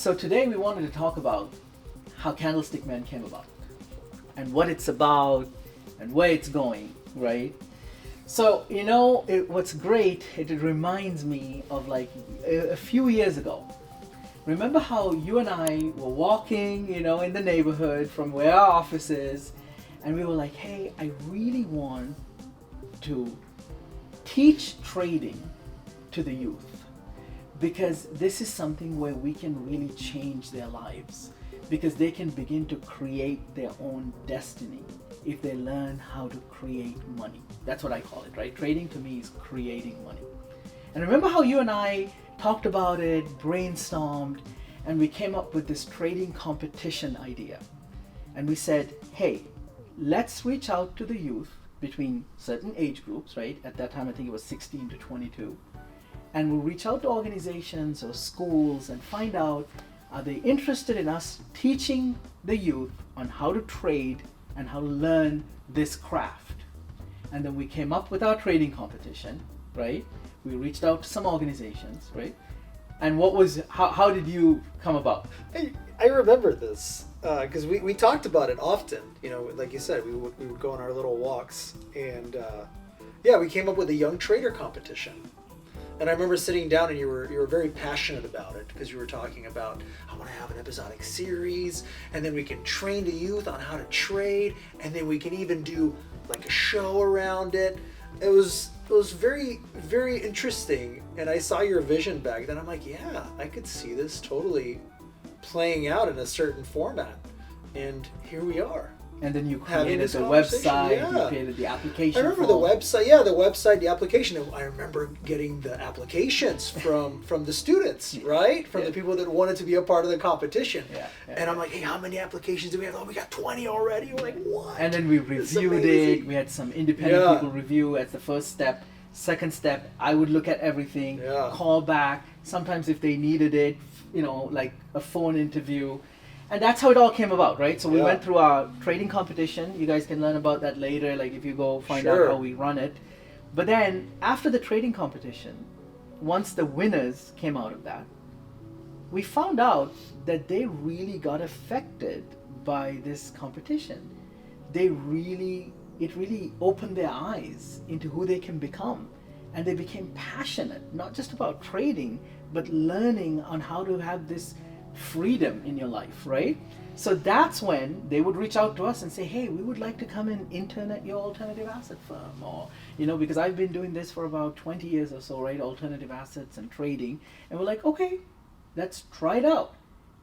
So today we wanted to talk about how Candlestick Men came about and what it's about and where it's going, right? So, what's great, it reminds me of like a few years ago. Remember how you and I were walking, in the neighborhood from where our office is, and we were like, hey, I really want to teach trading to the youth because this is something where we can really change their lives because they can begin to create their own destiny if they learn how to create money. That's what I call it, right? Trading to me is creating money. And remember how you and I talked about it, brainstormed, and we came up with this trading competition idea. And we said, hey, let's reach out to the youth between certain age groups, right? At that time, I think it was 16 to 22. And we'll reach out to organizations or schools and find out, are they interested in us teaching the youth on how to trade and how to learn this craft? And then we came up with our trading competition, right? We reached out to some organizations, right? And how did you come about? I remember this because we talked about it often. Like you said, we would go on our little walks, and we came up with a young trader competition. And I remember sitting down, and you were very passionate about it because you were talking about, I want to have an episodic series, and then we can train the youth on how to trade, and then we can even do like a show around it. It was very, very interesting, and I saw your vision back then. I'm like, yeah, I could see this totally playing out in a certain format, and here we are. And then you created the website, you created the application. I remember the website, the application. I remember getting the applications from the students, right? From the people that wanted to be a part of the competition. And I'm like, hey, how many applications do we have? Oh, we got 20 already. We're like, what? And then we reviewed it. We had some independent people review as the first step. Second step, I would look at everything, call back. Sometimes if they needed it, like a phone interview. And that's how it all came about, right? So we went through our trading competition. You guys can learn about that later, like if you go find out how we run it. But then after the trading competition, once the winners came out of that, we found out that they really got affected by this competition. It really opened their eyes into who they can become. And they became passionate, not just about trading, but learning on how to have this freedom in your life, right? So that's when they would reach out to us and say, hey, we would like to come and intern at your alternative asset firm, or because I've been doing this for about 20 years or so, right? Alternative assets and trading. And we're like, okay, let's try it out.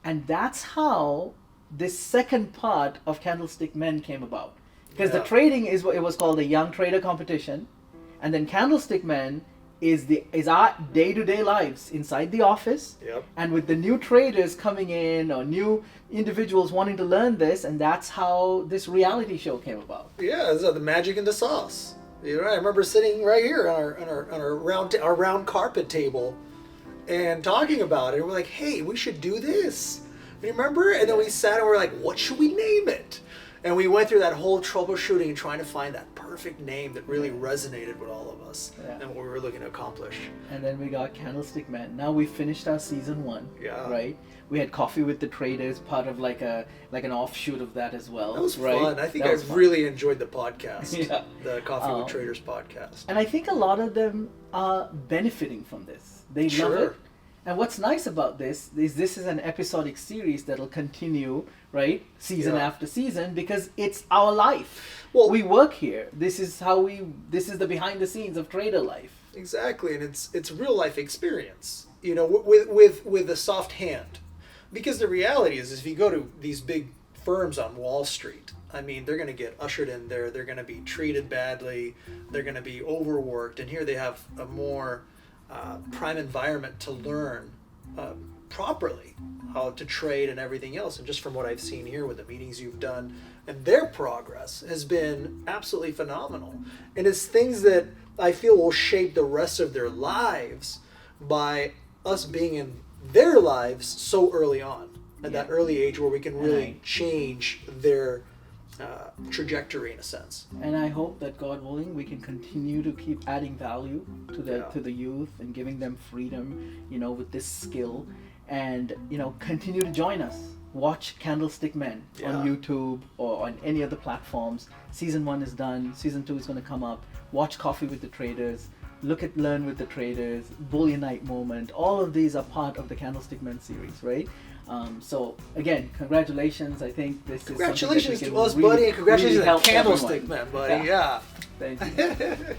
And that's how this second part of Candlestick Men came about. Because the trading is what it was called, the Young Trader Competition, and then Candlestick Men is our day-to-day lives inside the office. And with the new traders coming in or new individuals wanting to learn this, and that's how this reality show came about. It's the magic in the sauce. I remember sitting right here on our round carpet table and talking about it. We're like, hey, we should do this. Remember? And then we sat and we're like, what should we name it? And we went through that whole troubleshooting and trying to find that perfect name that really resonated with all of us and what we were looking to accomplish. And then we got Candlestick Men. Now we finished our season 1, right? We had Coffee with the Traders, part of like an offshoot of that as well. That was fun. I think really enjoyed the podcast, the Coffee with Traders podcast. And I think a lot of them are benefiting from this. They love it. And what's nice about this is an episodic series that'll continue, right, season after season, because it's our life. Well, we work here. This is the behind the scenes of trader life. Exactly, and it's real life experience, with a soft hand. Because the reality is if you go to these big firms on Wall Street, I mean, they're going to get ushered in there. They're going to be treated badly. They're going to be overworked. And here they have a more prime environment to learn properly how to trade and everything else. And just from what I've seen here with the meetings you've done, and their progress has been absolutely phenomenal. And it's things that I feel will shape the rest of their lives by us being in their lives so early on, at that early age where we can really change their trajectory in a sense. And I hope that, God willing, we can continue to keep adding value to the youth and giving them freedom, with this skill. and continue to join us. Watch Candlestick Men on YouTube or on any other platforms. Season 1 is done. Season 2 is going to come up. Watch Coffee with the Traders. Look at Learn with the Traders. Bullionite Moment. All of these are part of the Candlestick Men series, right? So again, congratulations. I think this congratulations is to us, buddy, and congratulations to Candlestick Men, buddy. Yeah. Thank you.